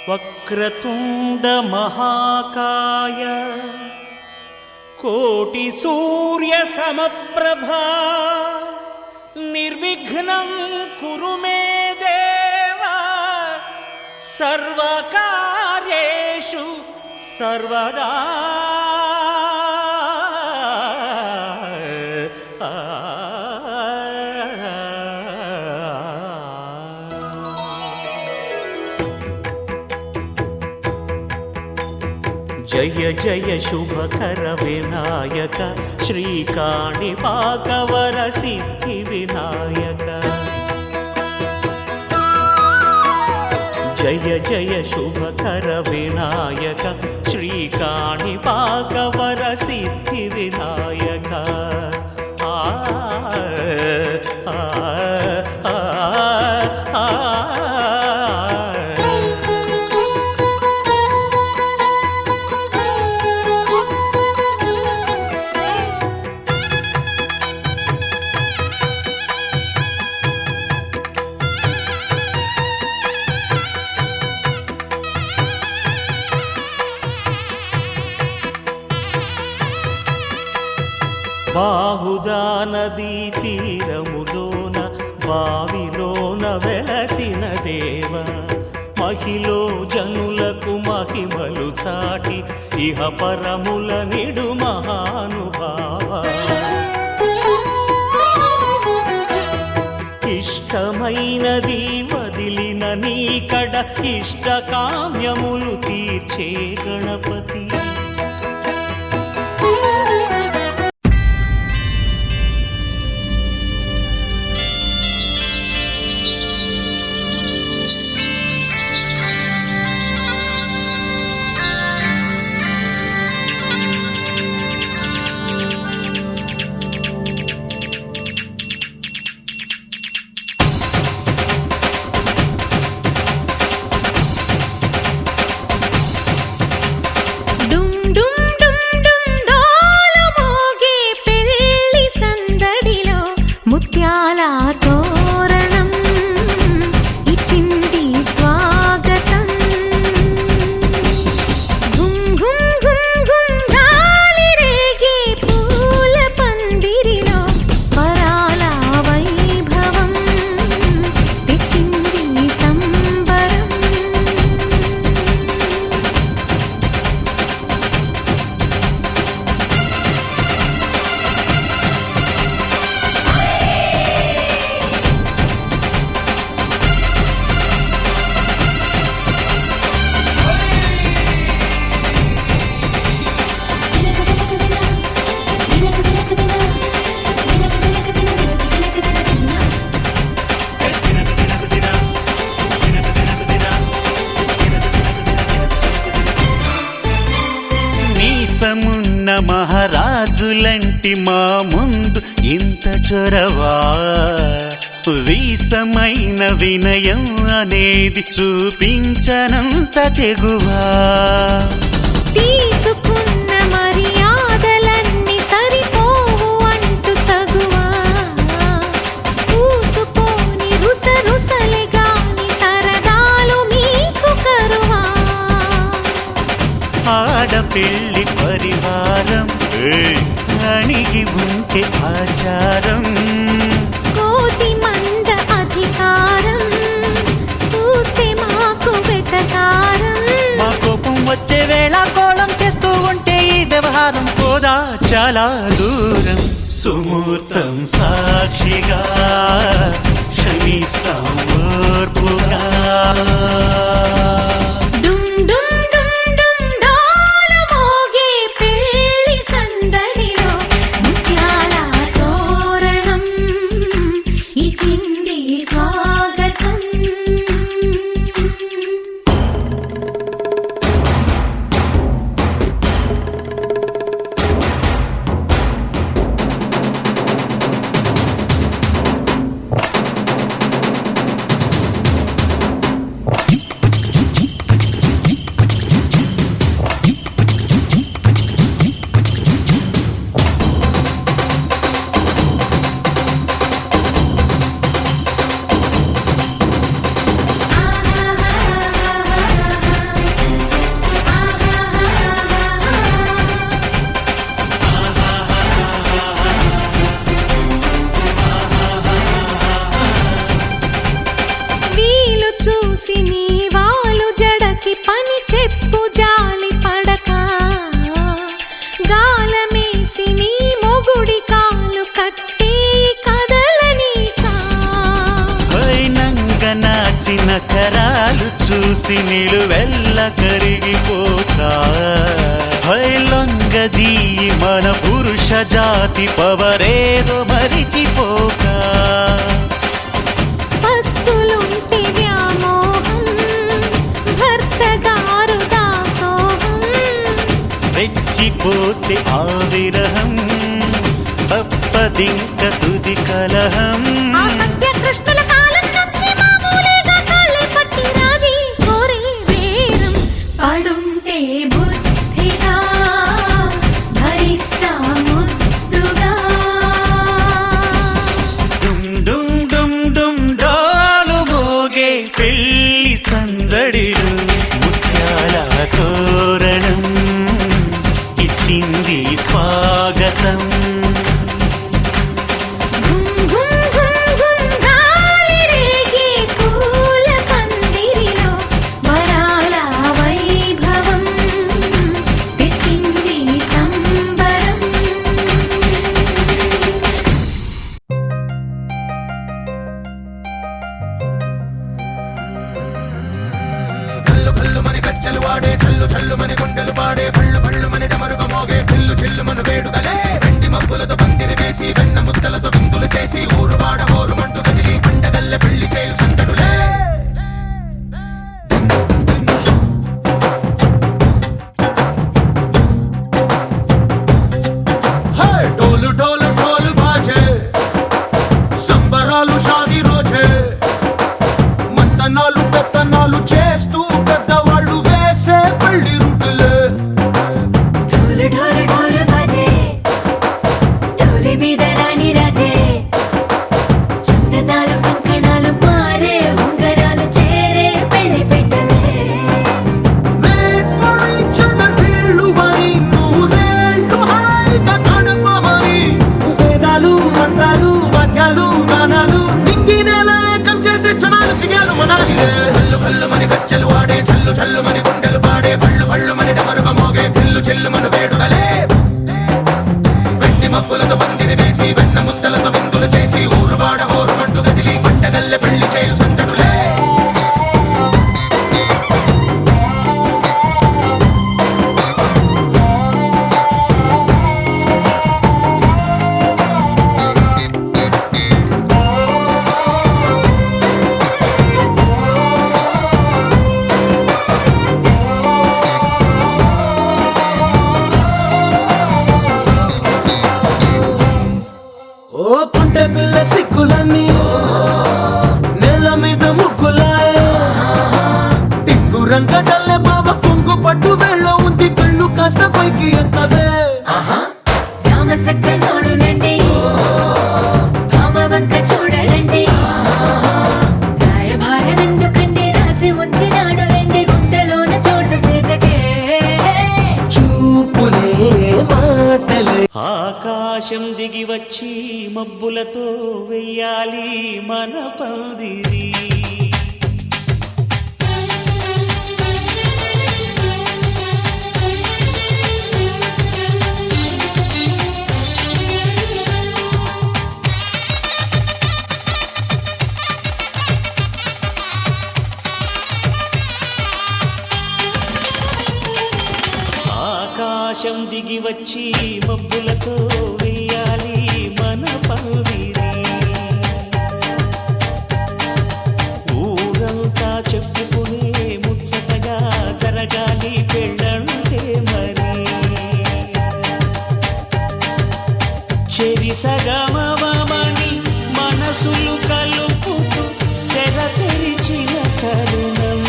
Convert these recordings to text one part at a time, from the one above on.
వక్రతుండ మహాకాయ కోటి సూర్య సమప్రభా నిర్విఘ్నం కురు మే దేవ సర్వకార్యేషు సర్వదా. జయ జయ శుభకర వినాయక శ్రీకాణిపాకవర సిద్ధి వినాయక. జయ జయ శుభకర వినాయక శ్రీకాణిపాకవర సిద్ధి వినాయక. ఆ ఆ ఆ ఆ బాహుదా నదీ తీరములోన బావిలోన వెలసిన దేవ మహిలో జనులకు మహిమలు చాటి ఇహ పరముల నిడు మహానుభావ. ఇష్టమైనది వదిలిన నీకడ ఇష్ట కామ్యములు తీర్చే గణపతి. మహారాజులంటి మా ముందు ఇంత చొరవా, వీసమైన వినయం అనేది చూపించనంత తెగువా. తీసుకున్న మర్యాదలన్నీ సరిపోవు అంటూ తగువా, పూసుకొని రుసరుసలే గాని సరదాలు మీకు కరువా. ఆడపిల్లి పరివారం అణిగి ఉంటే ఆచారం, కోటి మంద అధికారం చూస్తే మాకు వెటకారం. మా కోపం వచ్చే వేళ కోళం చేస్తూ ఉంటే ఈ వ్యవహారం పోదా చాలా దూరం. సుమూర్తం సాక్షిగా క్షమిస్తాం ఓర్పుగా. పరికరాలు చూసి నిలువెల్ల కరిగిపోక లొంగదీ మన పురుష జాతి పవరేదో మరిచిపోక పస్తులుంటి వ్యామోహం భర్త గారు దాసోహం రెచ్చిపోతే ఆ విరహం తప్పదింక తుది కలహం ఆ సత్యకృష్ణుల కాలం నుంచి మామూలుగా కాళ్ళే పట్టి రాజీ కోరే వీరం పడుంటే బుద్ధిగా భరిస్తా ముద్దుగా డుమ్ డుమ్ డుమ్ డుమ్ డాలు మోగే పెళ్లి సందడిలు ముత్యాల తోరణం ఇచ్చింది స్వాగతం ఘుమ్ ఘుమ్ ఘుమ్ ఘుమ్ గాలి రేగే పూల పందిరిలో వరాల వైభవం తెచ్చింది సంబరం కల్లు కల్లు మని కచ్చలు వాడే చల్లు చల్లు మని గుండెలు పాడే పళ్ళు పళ్ళు మని డమరుగ మోగే పిల్లు చిల్లు మన వేడుదలే వెండి మబ్బులతో పందిరి వేసి వెన్న ముద్దలతో విందులు చేసి ఊరు వాడ ఊరు మంటు కదిలి పండగల్లె పెళ్లి చేయు సందడులే హే డోలు డోలు డోలు బాజే సంబరాలు షాదీ రోజే మంతనాలు పెత్తనాలు చేస్తూ పెద్దవాళ్ళు వేసే పెళ్లి రుటులే ఢోలు ఢోలు ఢోలు బాజే ఢోలి మీద రాణి రాజే చందనాలు కంకణాలు మారే ఉంగరాలు చేరే పెళ్లి పెట్టలే Made for each other వీళ్ళుమని నూరేళ్ళు హాయిగా గడపమని వేదాలు మంత్రాలు వాద్యాలు గానాలు నింగి నేల ఏకం చేసే క్షణాలు చిగాలు మనాలి కల్లు కల్లు మని కచ్చలు వాడే చల్లు చల్లు మని గుండెలు పాడే పళ్ళు పళ్ళు మని డమరుగ మోగే పిల్లు చిల్లు మన వేడుదలే వెండి మబ్బులతో పందిరి వేసి వెన్న ముద్దలతో విందులు చేసి ఊరు వాడ ఊరు మంటు గదిలి పంటగల్లె పెళ్లి చేయు సందడులే ఓ పుంటె పిల్ల సిక్కులన్నీ నేల మీద ముగ్గులాయ టింగు రంగడల్లే బాబా కొంగు పట్టు వేళ్ళ ఉంది కళ్ళు కాస్త పైకి ఎత్తదే రామసక్క నోడులండి భామ వంక చూడలండి రాయభారం ఎందుకండి రాసి ఉంచినాడు రండి గుండెలోన చోటు సేతకే చూపులే మాటలే ఆకాశం దిగి వచ్చి మబ్బులతో వెయ్యాలి మన పందిరి ఆకాశం దిగి వచ్చి మబ్బులతో వెయ్యాలి మన పందిరి ఊరంతా చెప్పుకునే ముచ్చటగా జరగాలి పెళ్ళంటే మరి చెరి సగమవమని మనసులు కలుపుతూ తెర తెరిచిన తరుణం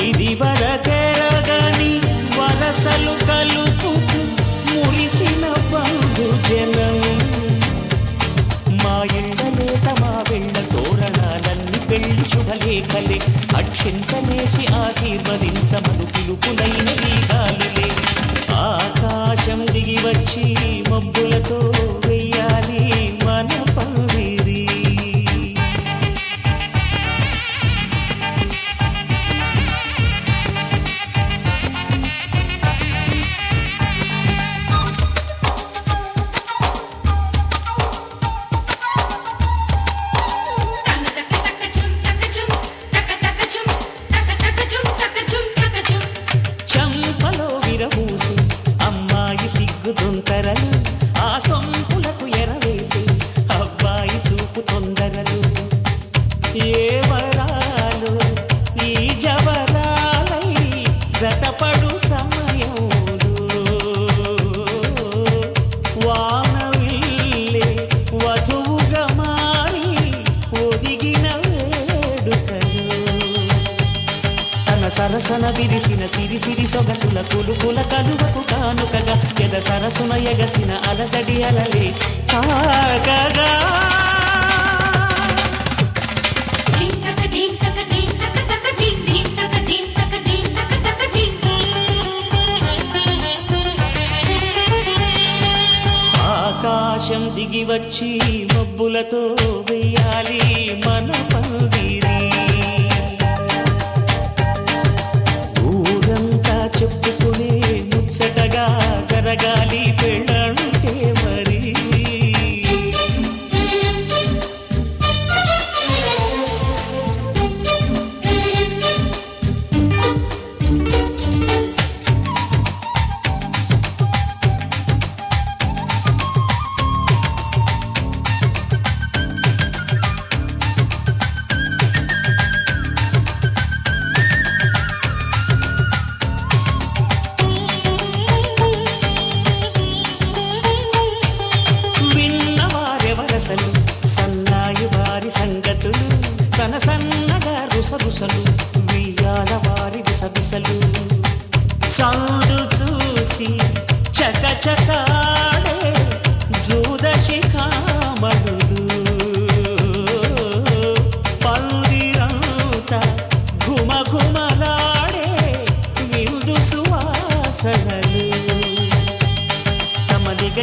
ఇది వరకెరగని వరసలు కలుపుతూ మురిసిన బంధు జనం మా ఇళ్ళలేత మా వెళ్ళ తోరణాలన్నీ పెళ్లి శుభలేఖలే అక్షింతలేసి ఆశీర్వదించమను పిలుపునైన వీగాలులే ఆకాశం దిగి వచ్చి మబ్బులతో వెయ్యాలి మన పందిరి తక్క తక్క చుమ్ సరసన విరిసిన సిరి సిరి సొగసుల కులుకుల కలువకు కానుకగా ఎద సరసున ఎగసిన అలజడి అలలే కాగగా ఆకాశం దిగి వచ్చి మబ్బులతో వెయ్యాలి మన పందిరి ఊరంతా చెప్పుకునే ముచ్చటగా జరగాలి పెళ్ళంటే మరి సన్నాయి వారి సంగతులు సన్నగా రుసరుసలు వియ్యాల వారి విసవిసలు సౌడు చూసి చకచకాడే జూదశిఖామణులు పందిరంతా ఘుమఘుమలాడే విందు సువాసనలు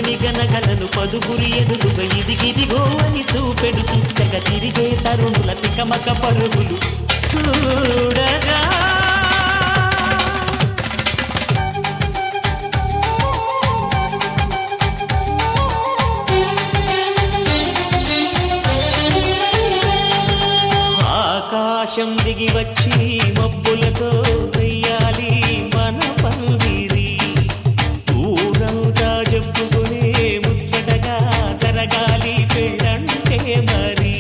నిగనగలను పదుగురి ఎదురుగా ఇదిగిదిగో అని చూపెడుతూ తెగ తిరిగే తరుణుల తికమక పరుగులు చూడగా ఆకాశం దిగి వచ్చి మబ్బులతో వెయ్యాలి మన పందిరి ఊరంతా చెప్పుకునే ముచ్చటగా జరగాలి పెళ్ళంటే మరి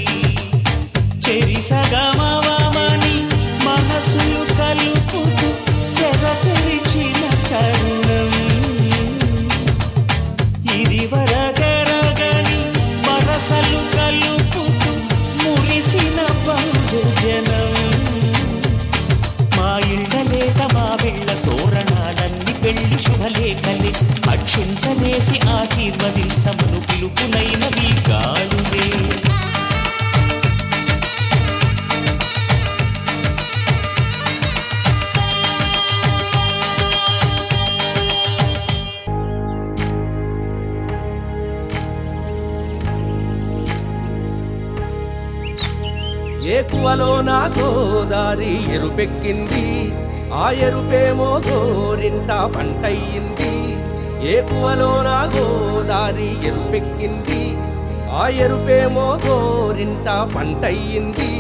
చెరిసగమని మనసులు కలుపుతూ తెర తెరిచిన తరుణం ఇదివరగరగని వరసలు కలుపుతూ మురిసిన బహుజనం మా ఇళ్ళలేక మా వెళ్ళ తోరణాలన్నీ పెళ్లి శుభలేఖలే అక్షింతలేసి ఆశీర్వదించమను పిలుపునైనవి గాలులే ఏకువలో నా గోదారి ఎరుపెక్కింది ఆ ఎరుపేమో గోరింట పంటయ్యింది ఏకువలో నా గోదారి ఎరుపెక్కింది ఆ ఎరుపేమో గోరింట పంటయ్యింది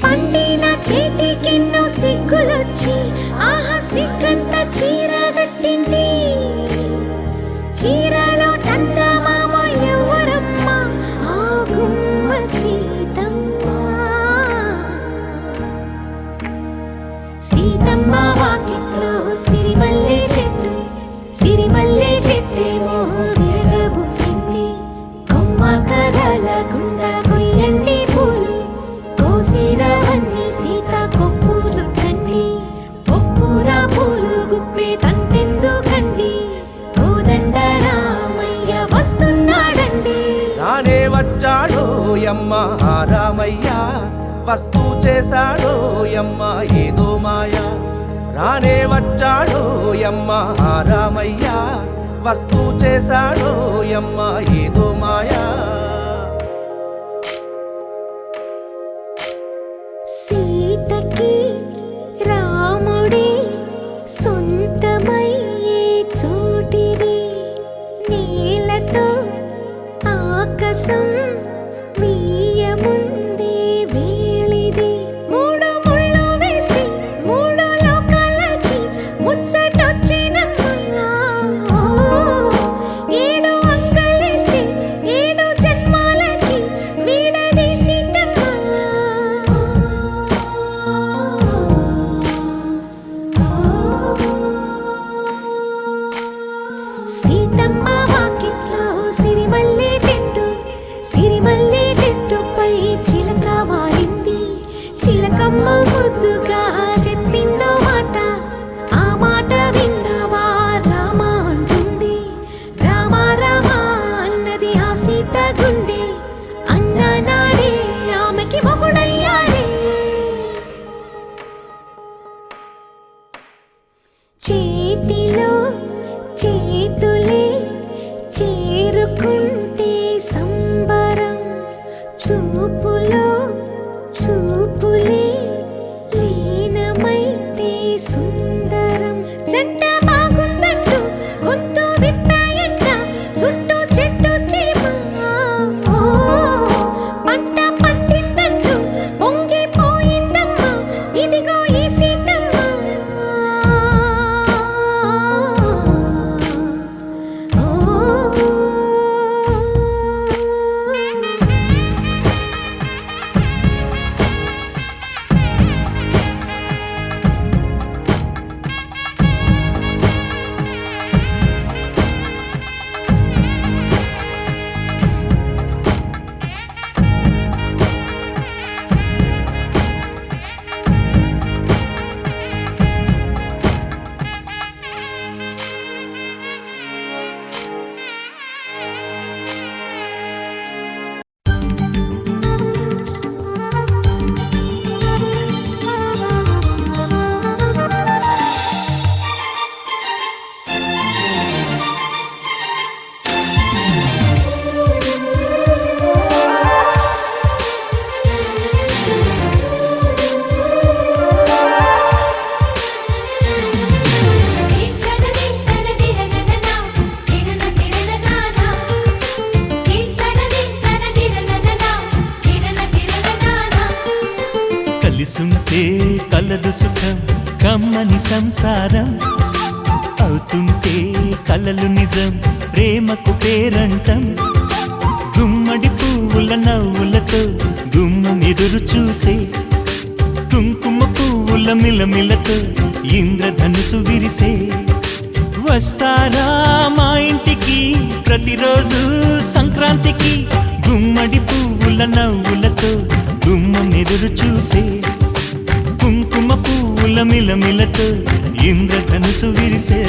పండిన చేతికెన్నో సిగ్గులొచ్చి ఆహా సిగ్గంత చీర కట్టింది చీరలో చందమామ ఎవరమ్మ ఆ గుమ్మ సీతమ్మ సీతమ్మ వాకిట్లో సిరిమల్లె చెట్టేమో విరగబూసింది కొమ్మ కదలకుండా కొయ్యండి పూలు కోసిరవన్నీ సీత కొప్పు చుట్టండి పొప్పున పూలు గుప్పే తంతెందుకండి కోదండ రామయ్య వస్తున్నాడండి రానే వచ్చాడో యమ్మ రామయ్య వస్తూ చేశాడో యమ్మ ఏదో మాయ రానే వచ్చాడో యమ్మ రామయ్య వస్తూ చేశాడో యమ్మ ఏదో మాయా సీతకి రాముడే సొంతమయ్యే చోటిది నేలతో ఆకాశం వీయముందే వేళిది మూడు ముళ్ళు వేస్తే మూడు లోకాలకి ముచ్చటొచ్చినమ్మా ఏడు అంగలేస్తే ఏడు జన్మాలకి వీడదీసితమ్మా సీతమ్మ వాకిట్లో సిరిమల్లె చెట్టుపై చిలక వాలింది చిలకమ్మ ముద్దుగా చెప్పిందో మాట కలిసుంటే కలదు సుఖం కమ్మని సంసారం అవుతుంటే కలలు నిజం ప్రేమకు పేరంటం గుమ్మడి పువ్వుల నవ్వులతో గుమ్మం ఎదురు చూసే కుంకుమ పువ్వుల మిలమిలతో ఇంద్రధనుసు విరిసే వస్తారా మా ఇంటికి ప్రతిరోజు సంక్రాంతికి గుమ్మడి పువ్వుల నవ్వులతో గుమ్మం ఎదురు చూసే కుంకుమ పువ్వుల మిలమిలతో ఇంద్రధనుసు విరిసే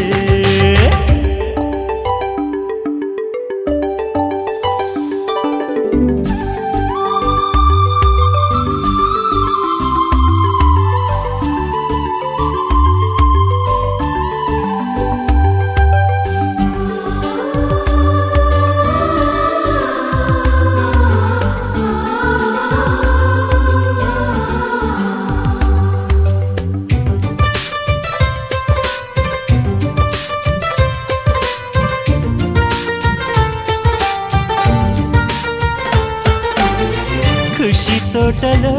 ఖుషి తోటలో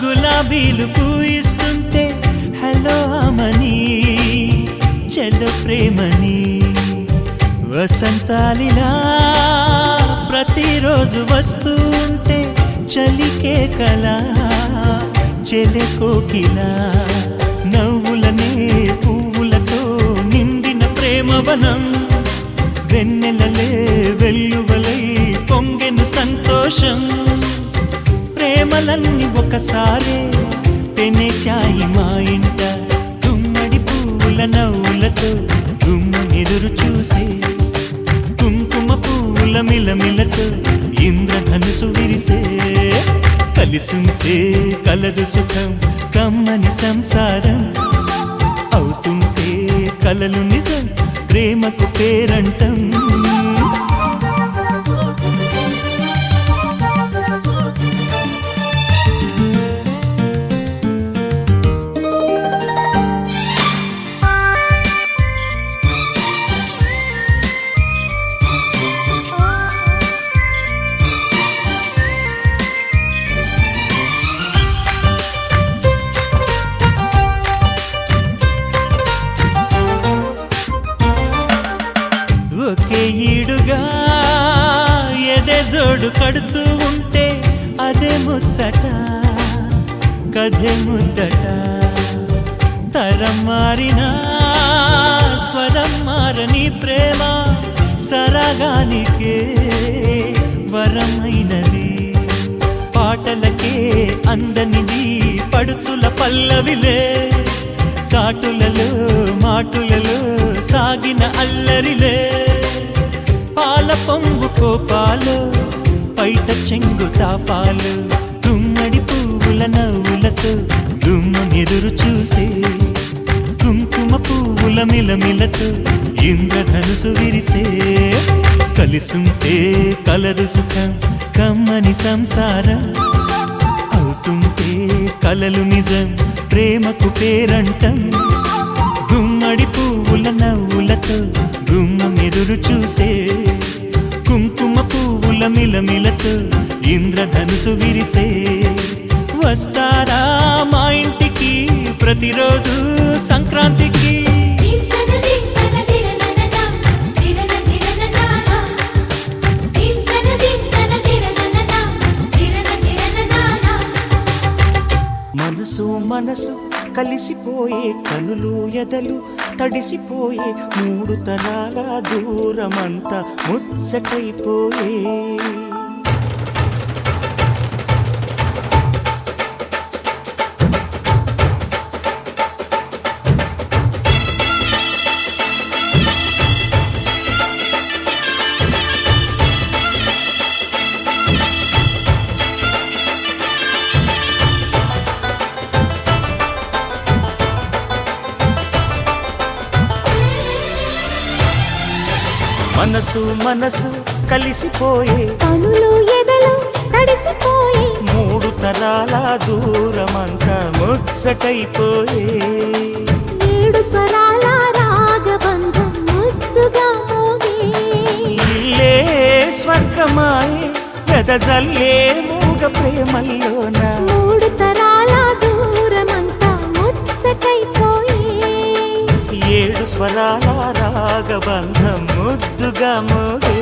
గులాబీలు పూయిస్తుంటే హలో అమని చెల్లో ప్రేమని వసంతాలిలా ప్రతిరోజు వస్తూ ఉంటే చలికే కలా చెలె కోకిలా నవ్వులనే పువ్వులతో నిండిన ప్రేమవనం వెన్నెలలే వెల్లువలై పొంగెను సంతోషం ప్రేమలన్నీ ఒకసారే పెనేశాయి మా ఇంట గుమ్మడి పువ్వుల నవ్వులతో గుమ్మం ఎదురు చూసే కుంకుమ పువ్వుల మిలమిలతో ఇంద్రధనుసు విరిసే కలిసుంటే కలదు సుఖం కమ్మని సంసారం అవుతుంటే కలలు నిజం ప్రేమకు పేరంటం ఒకే ఈడుగా ఎదే జోడు కడుతూ ఉంటే అదే ముచ్చట కథే ముద్దట తరం మారినా స్వరం మారని ప్రేమ సరగానికే వరమైనది పాటలకే అందనిది పడుచుల పల్లవిలే చాటులలో మాటులలో సాగిన అల్లరిలే పాల పొంగు కోపాలు పైట చెంగు తాపాలు గుమ్మడి పువ్వుల నవ్వులతో గుమ్మం ఎదురు చూసే కుంకుమ పువ్వుల మిలమిలతో ఇంద్రధనుసు విరిసే కలిసుంటే కలదు సుఖం కమ్మని సంసారం అవుతుంటే కలలు నిజం ప్రేమకు పేరంటం గుమ్మడి పువ్వుల నవ్వులతో గుమ్మం ఎదురు చూసే కుంకుమ పువ్వుల మిలమిలతో ఇంద్రధనుసు విరిసే వస్తారా మా ఇంటికి ప్రతిరోజు సంక్రాంతికి మనసు మనసు కలిసిపోయే కనులు ఎదలు తడిసిపోయే మూడు తరాల దూరమంతా ముచ్చటైపోయే మనసు మనసు కలిసిపోయే కనులు ఎదలు తడిసిపోయే మూడు తరాల దూరమంతా ముచ్చటైపోయే ఏడు స్వరాల రాగబంధం ముద్దుగా మోగే ఇల్లే స్వర్గమాయే వెదజల్లే మూగ ప్రేమల్లోన మూడు తరాల ముచ్చటైపోయే ఏడు స్వరాల రాగబంధం ముద్దుగా మోగే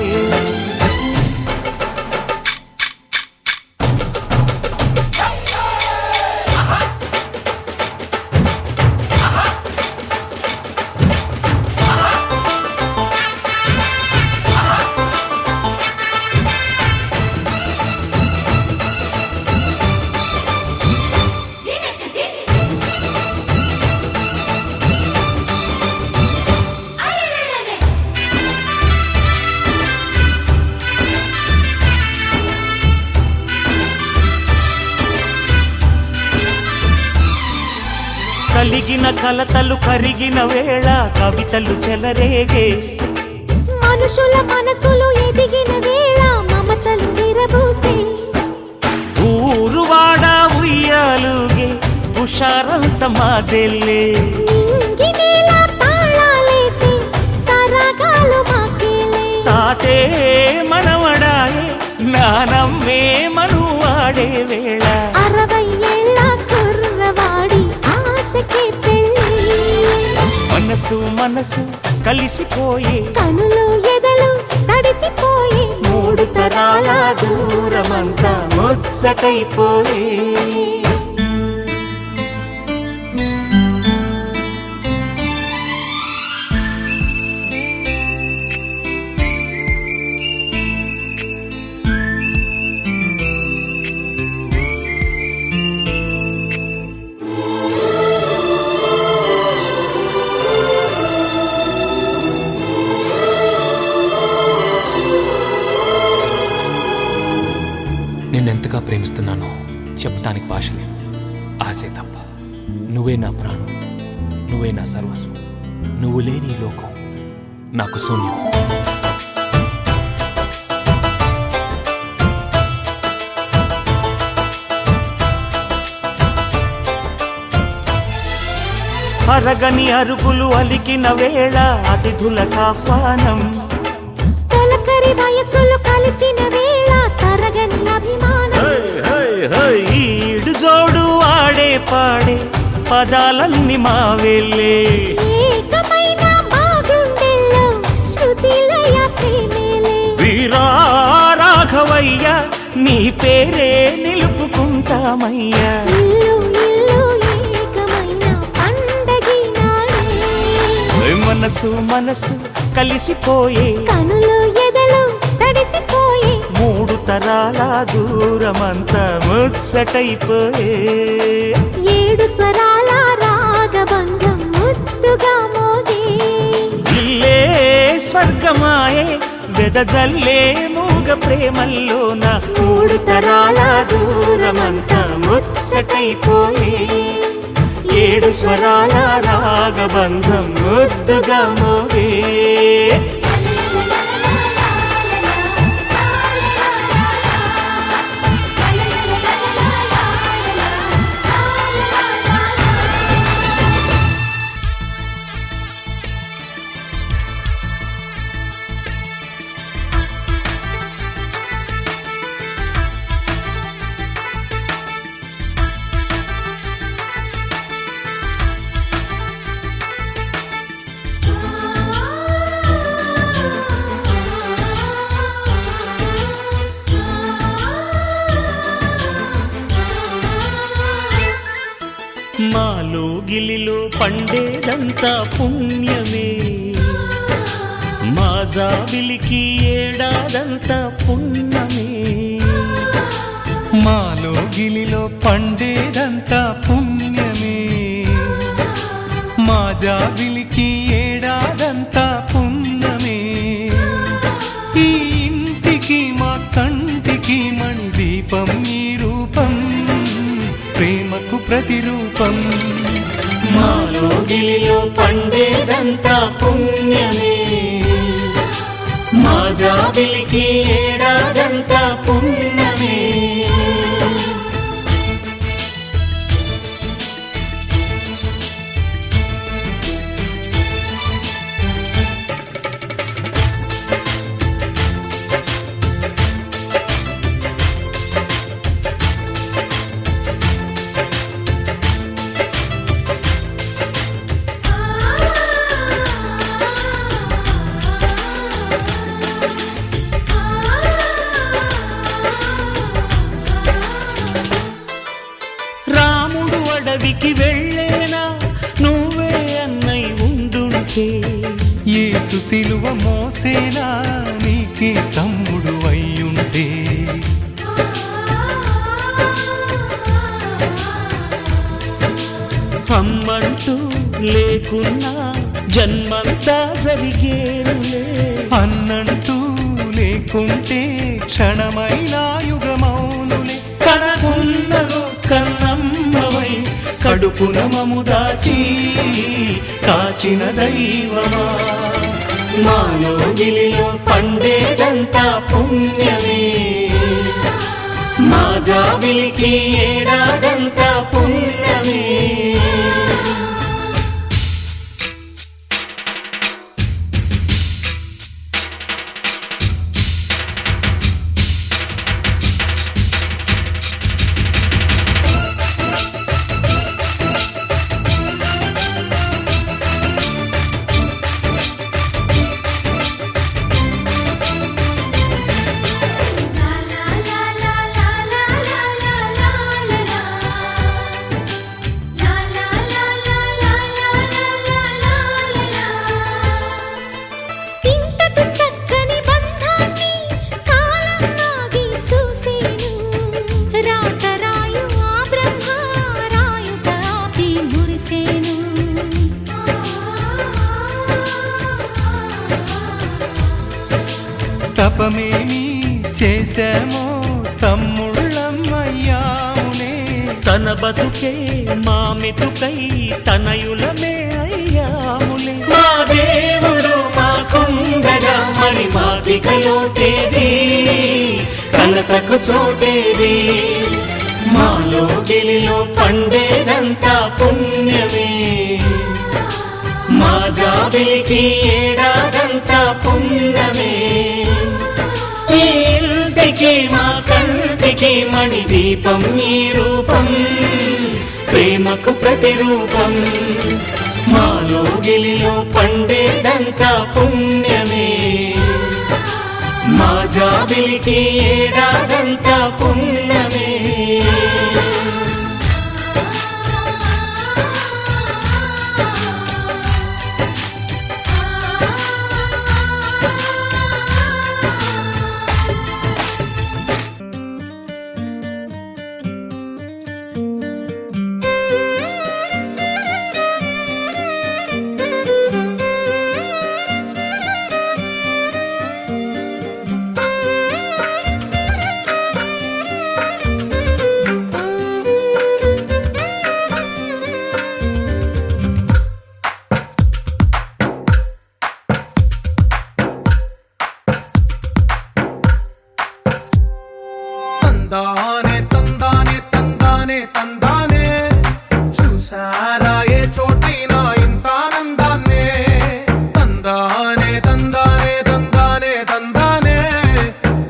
కలిగిన కలతలు కరిగిన వేళ కవితలు చెలరేగే మనుషుల మనసులు ఎదిగిన వేళ మమతలు విరబూసే ఊరువాడ ఉయ్యాలుగే హుషారంత మాదెల్లే నింగినేల తాళాలేసి సరాగాలు మాకేలే తాతే మనవడాయే నానమ్మే మనువాడే వేళ 60 ఏళ్ళ కుర్రవాడి ఆశకే పెళ్ళి మనసు మనసు కలిసిపోయే కనులు ఎదలు తడిసిపోయి మూడు తరాల దూరమంతా ముచ్చటైపోయే నిన్నెంతగా ప్రేమిస్తున్నానో చెప్పటానికి భాష లేదు. ఆశే తప్ప. నువ్వే నా ప్రాణం, నువ్వే నా సర్వస్వం. నువ్వు లేని ఈ లోకం నాకు శూన్యం. అరగని అరుగులు అలికిన వేళ అతిథులకు ఆహ్వానం తొలకరి వయసులు కలిసిన వేళ తరగని అభిమానం ఈడు జోడు ఆడే పాడే పదాలన్నీ మావెళ్ళే ఏకమైన మా గుండెల్లో శృతిలయ ప్రేమేలే వీరా రాఘవయ్య నీ పేరే నిలుపుకుంటామయ్యా ఇల్లు ఇల్లు ఏకమైన పండగి నాడే మనసు మనసు కలిసిపోయే కనులు ఎదలు తడిసిపోయి మూడు తరాల దూరమంతా ముచ్చటైపోయే 7 స్వరాల రాగబంధం ముద్దుగా మోగే ఇల్లే స్వర్గమాయే వెదజల్లే మూగ ప్రేమల్లోన మూడు తరాల దూరమంతా ముచ్చటైపోయే 7 స్వరాల రాగబంధం ముద్దుగా మోగే మాలో గిలిలో పండేదంతా పుణ్యమే మా జాబిలికి ఏడాదంతా పుణ్యమే మాలో గిలిలో పండేదంతా పుణ్యమే మా జాబిలికి ఏడాదంతా పుణ్యమే ఈ ఇంటికి మా కంటికి మణి దీపం ఈ రూపం ప్రేమకు ప్రతిరూపం మాలో గిలిలో పండేదంతా పుణ్యమే మా జాబిలికి ఏడాదంతా పుణ్యమే లేకున్నా జన్మంతా జరిగేనులే. అన్నంటూ లేకుంటే క్షణమైన యుగమౌనులే. కడకున్నలో కన్నమ్మవై కడుపున మము దాచి కాచిన దైవమా, మాలో గిలిలో పండేదంతా పుణ్యమే, మా జాబిలికి ఏడాదంతా పుణ్యమే. తపమేమి చేశామో తమ్ముళ్ళమ్మయ్యాములే. తన బతుకే మా మెతుకై తనయులమే అయ్యాములే. మా దేవుడు మాకుండగా మరి మాకిక లోటేది, కలతకు చోటేది, మాలో గిలిలో పండేదంతా పుణ్యమే, మా జాబిలికి ఏడాదంతా పుణ్యమే. ఈ ఇంటికి మా కంటికి మణి దీపం ఈ రూపం, ప్రేమకు ప్రతిరూపం, మాలో గిలిలో పండేదంతా పుణ్యమే, మా జాబిలికి ఏడాదంతా పుణ్యమే. తందానే తందానే తందానే తందానే, చూసారా ఏ చోటైనా ఇంత ఆనందాన్నే. తందానే తందానే తందానే తందానే,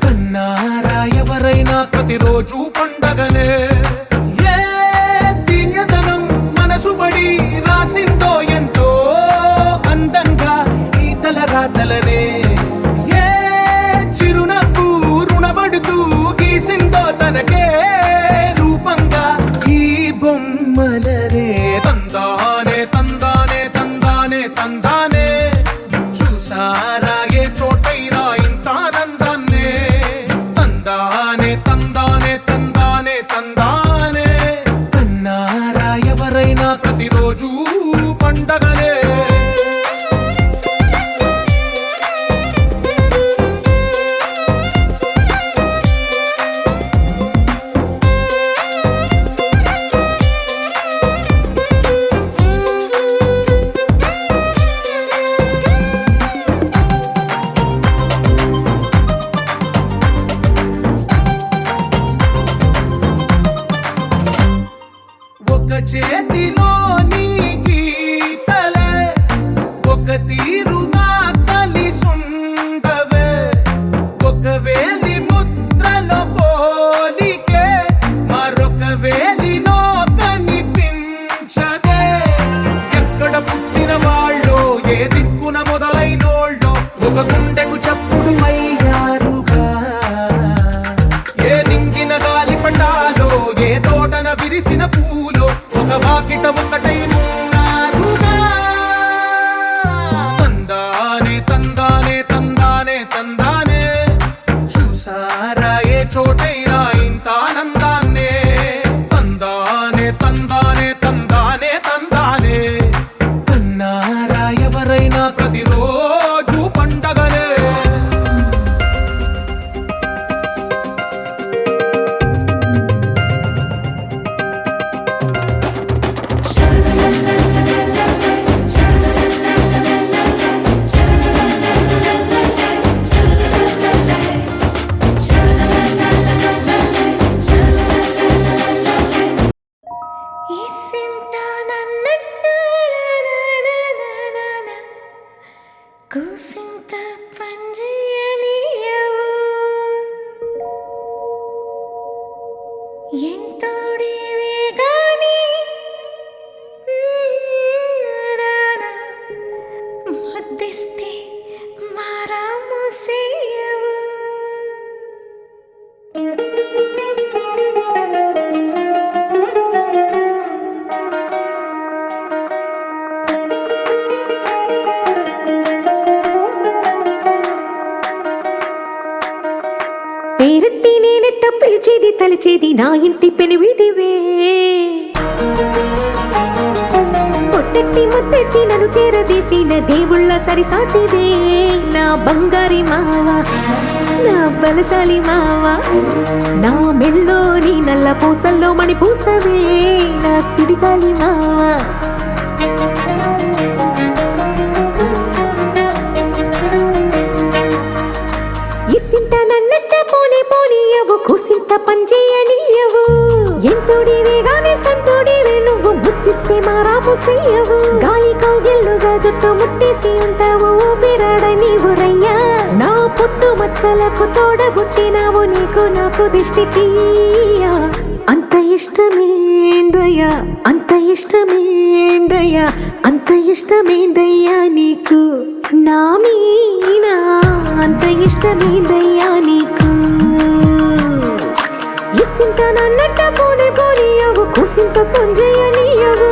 కన్నారా ఎవరైనా ప్రతిరోజు పండగనే. ఏ తీయదనం మనసు పడి రాసిందో ఎంతో అందంగా ఈ తలరాతలనే. ఏ చిరునవ్వు రుణపడుతూ గీసిందో తనకే రూపంగా ఈ బొమ్మలనే. తందానే తందానే తందానే తందానే, చూసారా ఏ చోటైనా ఇంత ఆనందాన్నే. తందానే తందానే తందానే తందానే, కన్నారా ఎవరైనా ప్రతిరోజు పండగనే. ఒక చేతిలో నీ గీతలే ఒక తీరుగా కలిసుండవే, ఒక వేలి ముద్రల పోలికే మరొక వేలిలో కనిపించదే. ఎక్కడ పుట్టిన వాళ్ళో ఏ దిక్కున మొదలైనోళ్ళో ఒక గుండెకు చప్పుడు అయ్యారుగా. ఏ దింగిన గాలి పటాలో ఏ తోటన విరిసిన పూలో ఒక వాకిట ఒకటై ఎంతోడివే గాని ముద్దిస్తే మారాము సేయవు పేరట్టి నేనెట్ట పిలిచేది తలిచేది నా ఇంటి పెనివిటివే పొట్టెట్టి ముద్దెట్టి నన్ను చేరదీసిన దేవుళ్ళ సరిసాటివే నా బంగారి మావా నా బలశాలి మావా నా మెల్లోని నల్ల పూసల్లో మణి పూసవే నా సుడిగాలి మావా ఇసింత నన్నట్ట పోనే పోనీయవు కుసింత పంచేయనీయవు ఎంతోడివే గాని సంతోడివే నువ్వు ముద్దిస్తే మారాము చెయ్యవు గాలి కౌగిల్లుగా జుట్టు ముట్టేసి ఉంటావు ఊపిరాడ నీవు రయ్యా నా పుట్టు మచ్చలకు తోడబుట్టినావు నీకు నాకు దిష్టి తీయా అంత ఇష్టమేందయ్యా అంత ఇష్టమేందయ్యా అంత ఇష్టమేందయ్యా నీకు నా మీనా అంత ఇష్టమేందయ్యా నీకు ఇసింత నన్నట్ట పోనే పోనీయవు కుసింత పొంజయ్యనీయవు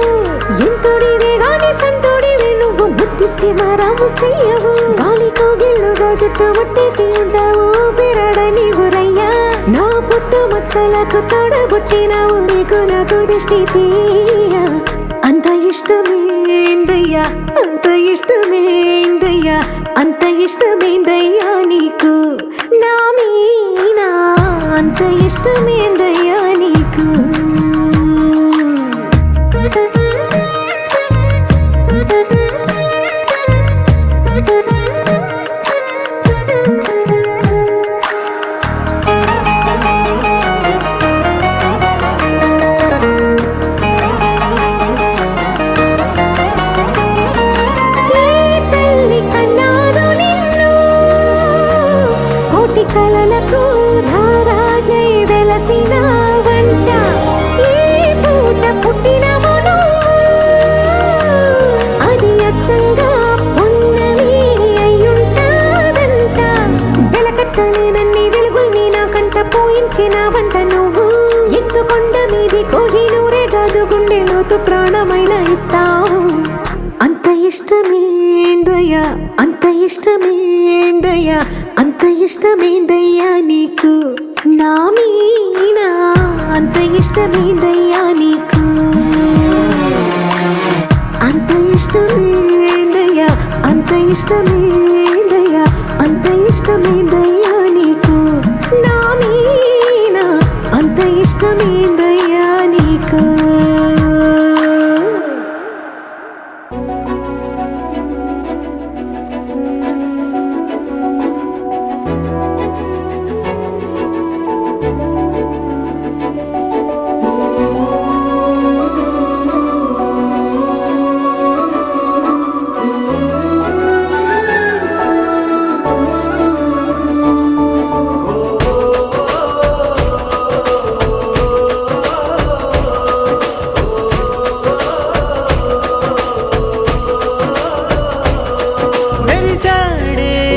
ఎంతోడివే గాని సంతోడివే నువ్వు ముద్దిస్తే మారాము చెయ్యవు గాలి కౌగిల్లుగా జుట్టు ముట్టేసి ఉంటావు ఊపిరాడ నీవు రయ్యా నా పుట్టు మచ్చలకు తోడబుట్టినావు నీకు నాకు దిష్టి తీయా అంత ఇష్టమేందయ్యా అంత ఇష్టమేందయ్యా అంత ఇష్టమేందయ్యా నీకు నా మీనా అంత ఇష్టమేందయ్యా నీకు కలలకు రారాజై వెలసిన వంట ఈ పూట పుట్టినవు అది అచ్చంగా పున్నమి అయ్యుంటాదంట వెలకట్టలేనన్ని వెలుగుల్ని నాకంట పోయించిన వంట నువ్వు ఎత్తుకొండ మీది కోహినూరే కాదు గుండె లోతు ప్రాణమైన ఇస్తావు అంత ఇష్టమేందయ్యా అంత ఇష్టమేందయ్యా అంత ఇష్టమేందయ్యా నీకు నా మీనా అంత ఇష్టమేందయ్యా నీకు అంత ఇష్టమేందయ్యా అంత ఇష్టమేందయ్యా అంత ఇష్టమేందయ్యా నీకు నా మీనా అంత ఇష్టమేందయ్యా నీకు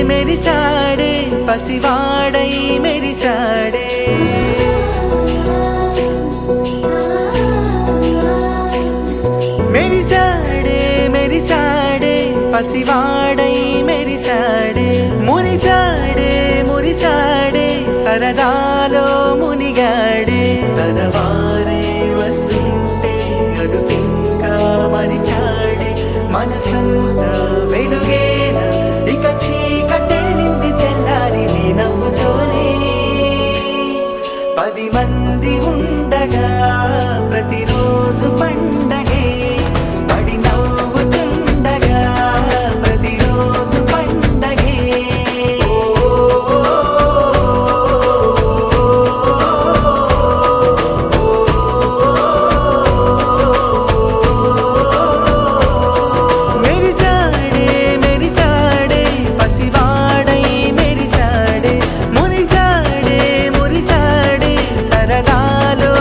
మెరిసాడే పసివాడై మెరిసాడే మెరిసాడే మెరిసాడే పసివాడై మెరిసాడే మురిసాడే మురిసాడే సరదాలో మునిగాడే తనవారే వస్తుంటే అడుపింకా మరిచాడే మనసంతా వెలుగేన ఇక చీకటెళ్ళింది తెల్లారి నీ నవ్వుతోనే 10 మంది ఉండగా ప్రతిరోజు పండగే పడి నవ్వుతుండగా ప్రతిరోజు పండగే మెరిసాడే మెరిసాడే పసివాడై మెరిసాడే మురిసాడే మురిసాడే సరదాలో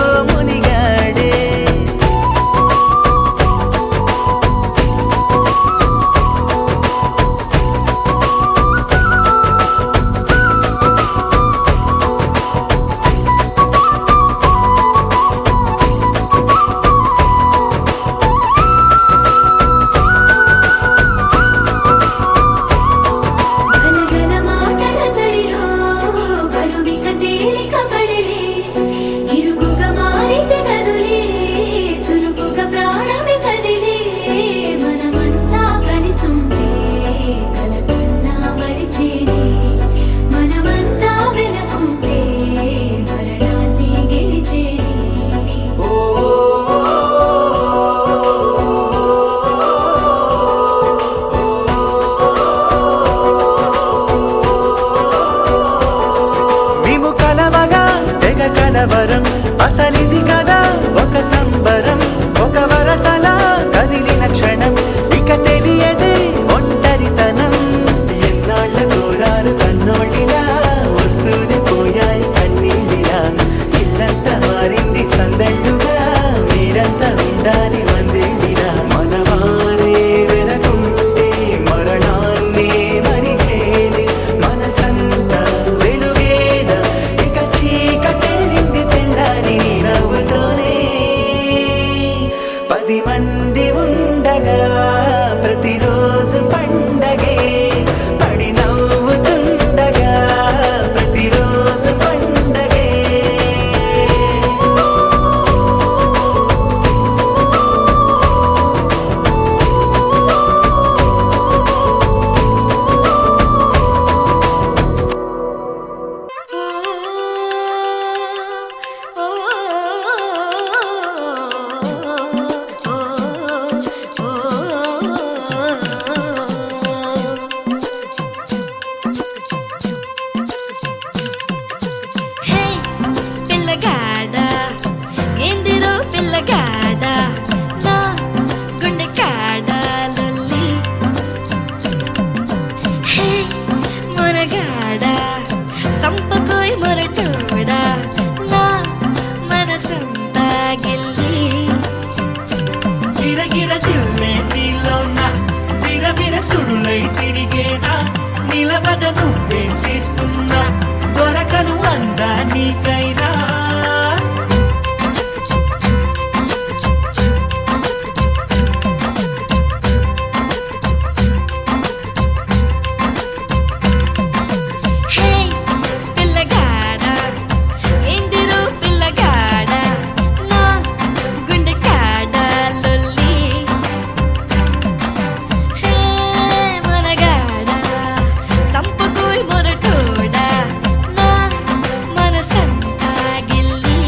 కలవరం అసలిది కదా ఒక సంబరం ఒక వరసలా కదిలిన క్షణం ఇక తెలియదే ఒంటరితనం ఎన్నాళ్ళ కోరారు కన్నోళ్ళిలా వస్తూనే పోయాయి కన్నీళ్ళిలా ఇల్లంతా మారింది సందళ్ళుగా మీరంతా ఉండాలి వందేళ్ళిలా మనవారే వెనకుంటే మరణాన్నే మరిచేది మనసంతా వెలుగేనా ఇక చీకటెళ్ళింది తెల్లారి నీ నవ్వుతోనే 10 మంది ఉండగా ప్రతిరోజు పండగే పడి నవ్వుతుండగా ప్రతిరోజు పండగే హే పిల్లగాడ ఏందిరో పిల్లగాడ నా గుండె కాడ లొల్లి హే మొరగాడ సంపకోయ్ మొరటోడా నా మనసంతా గిల్లి గిరగిర దిల్లే నీలోన విరవిర సుడులై తిరిగేనా నిలబడ నువ్వేం చేస్తున్నా దొరకను అందా నీకైనా హే పిల్లగాడ ఏందిరో పిల్లగాడ నా గుండె కాడ లొల్లి హే మనగాడ సంపకోయ్ మొరటోడా నా మనసంతా గిల్లి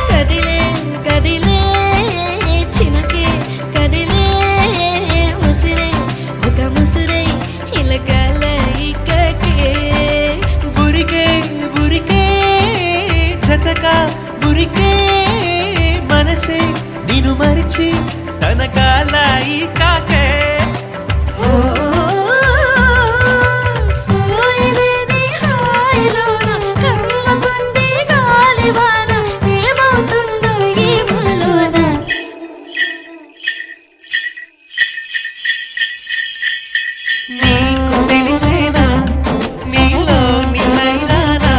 కదిలే కదిలే చినకే కదిలే ముసిరే ఒక ముసిరే ఇలకల ఇక్కకే ఉరికే ఉరికే జతగా ఉరికే మనసే నిన్ను మరిచి తన కాలాయి కాకే ఓ సోయలేని హాయిలోన కమ్మబంది గాలివాన ఏమవుతుందో ఏమలోన నీకు తెలిసేనా నీలో నిలైనానా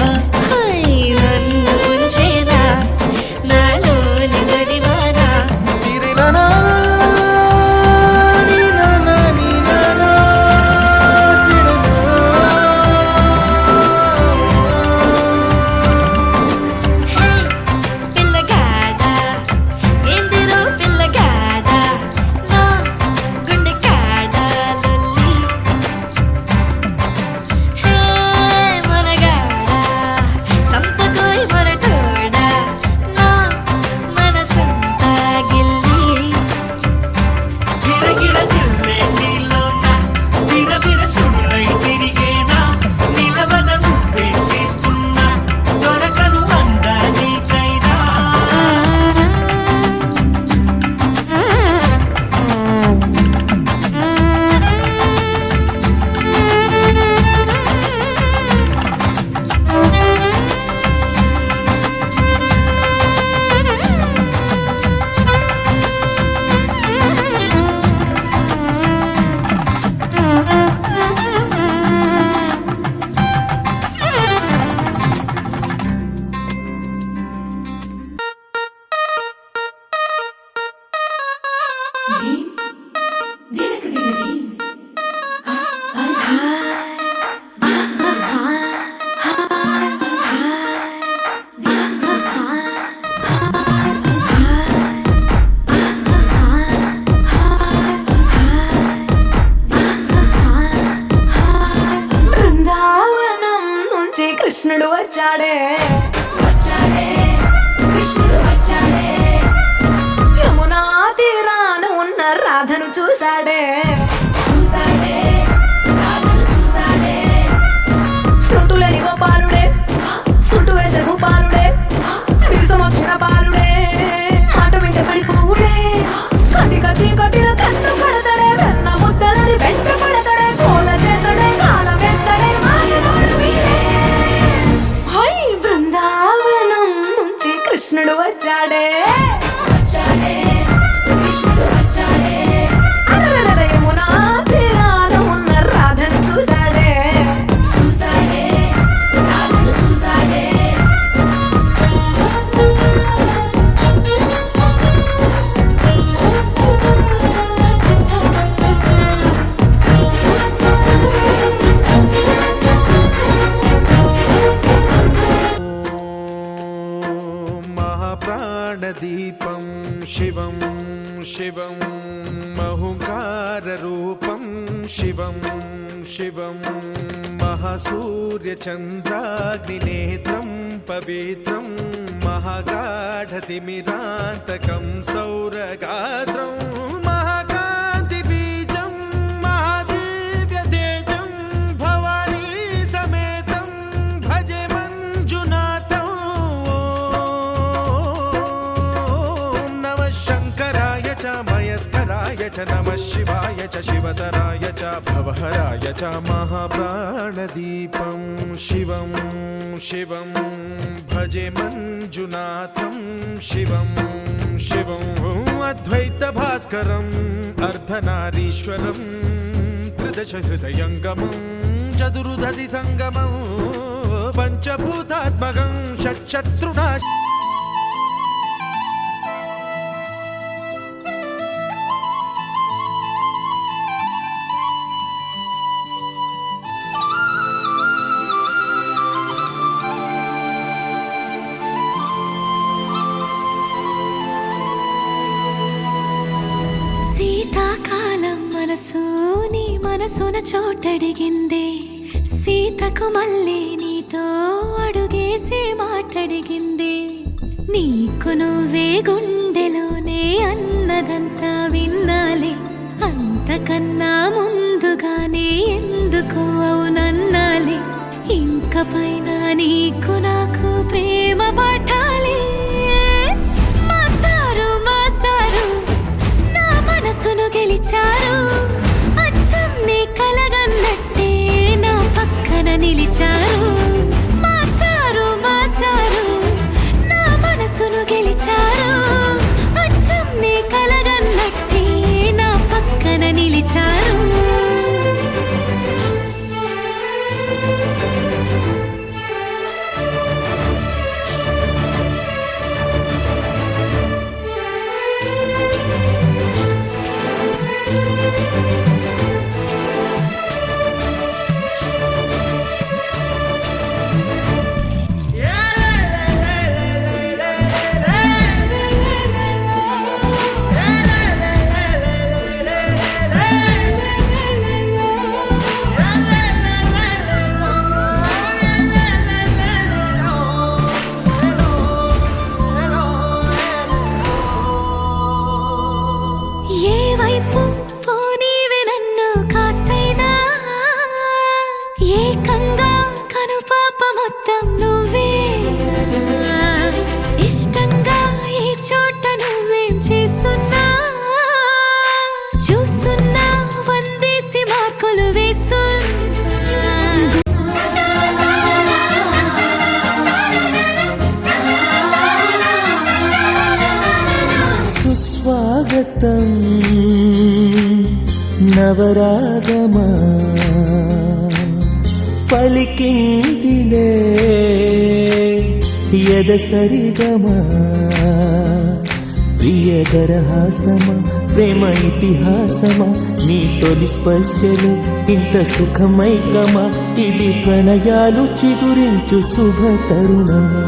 హై నన్ను ఉంచేనా నాలోని జడివానా చిరిలనా నీనా కృష్ణుడు వచ్చాడే వచ్చాడే కృష్ణుడు వచ్చాడే అలరల యమునా తీరాన ఉన్న రాధను చూసాడే చూసాడే రాధను చూసాడే महाप्राणदीपं शिवं शिवं महुकाररूपं शिवं शिवं महासूर्यचन्द्राग्निनेत्रं पवित्रं महागाढतिमिरान्तकं सौरगात्रं महाकान्तिबीजं महादिव्यतेजं भवानी समेतं भजे मञ्जुनाथं ॐ नमः शङ्कराय च मयस्कराय च नमः शिवाय च शिवतराय च भवहराय च महाप्राणदीपं शिवं शिवं भजे मञ्जुनाथं शिवं शिवं अद्वैतभास्करम् अर्धनारीश्वरं त्रिदशहृदयङ्गमं चतुर्दधिसङ्गमं पञ्चभूतात्मकं षट्शत्रुनाश శీతాకాలం మనసు నీ మనసున చోటడిగిందే సీతకు మళ్ళీ నీతో అడుగేసి మాటడిగిందే నీకు నువ్వే గుండెలోనే అన్నదంతా విన్నాలే అంతకన్నా ముందుగానే ఎందుకు అవునన్నాలే ఇంక పైన నీకు నాకు ప్రేమ పాఠాలే మాస్టారు మాస్టారు నా మనసును గెలిచారు అచ్చం నీ కలగన్నట్టే నా పక్కన నిలిచారు మాస్టారు మాస్టారు నా మనసును గెలిచారు అచ్చం నీ కలగన్నట్టే నా పక్కన నిలిచారు ఏ వైపు పోనీవే నన్ను కాస్తైనా ఏకంగా కనుపాప మొత్తం నువ్వే ఇష్టంగా ఈ చోట నువ్వేం చేస్తున్నా చూస్తున్నా వందేసి మార్కులు వేస్తున్నా సుస్వాగతం నవరాగమా పలికిందిలే ఎదసరిగమా ప్రియగరహాసమా ప్రేమ ఇతిహాసమా నీ తొలి స్పర్శలు ఇంత సుఖమైకమా ఇది ప్రణయాలు చిగురించు శుభ తరుణమా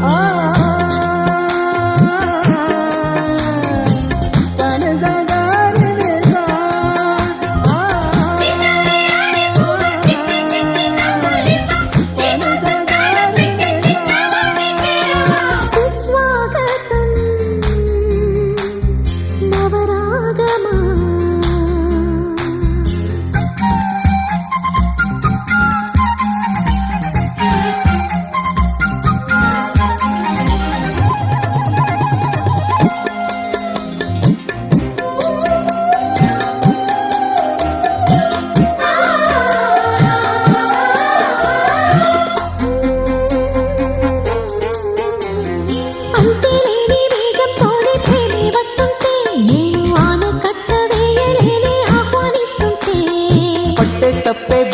సుస్వాగతం నవరాగమా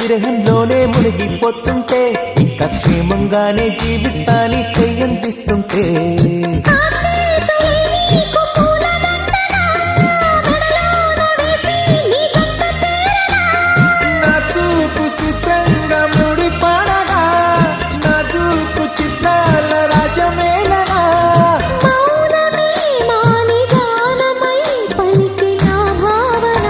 విరహంలోనే మునిగిపోతుంటే ఇంకా క్షేమంగానే జీవిస్తాని చెయ్యందిస్తుంటే ఆ చేతులే నీకు పూలదండగా, మెడలోన వేసి నీ జంట చేరనా. నా చూపు చిత్రంగా ముడి పడగా నా చూపు చిత్రాల రాజమేళనా మౌనమే మాని గానమై పలికిన భావన.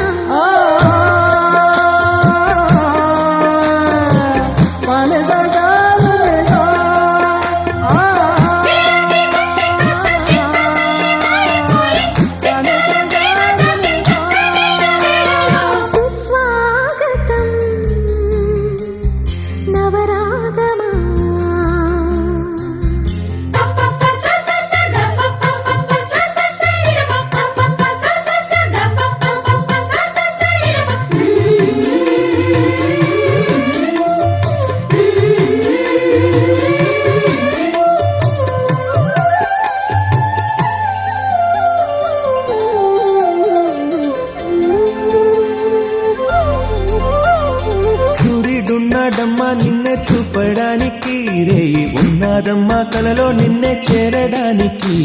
సుస్వాగతం నవరాగమా. సూర్యుడున్నాడమ్మా నిన్నే చూపడానికి రేయి ఉన్నాదమ్మా కలలో నిన్నే చేరడానికి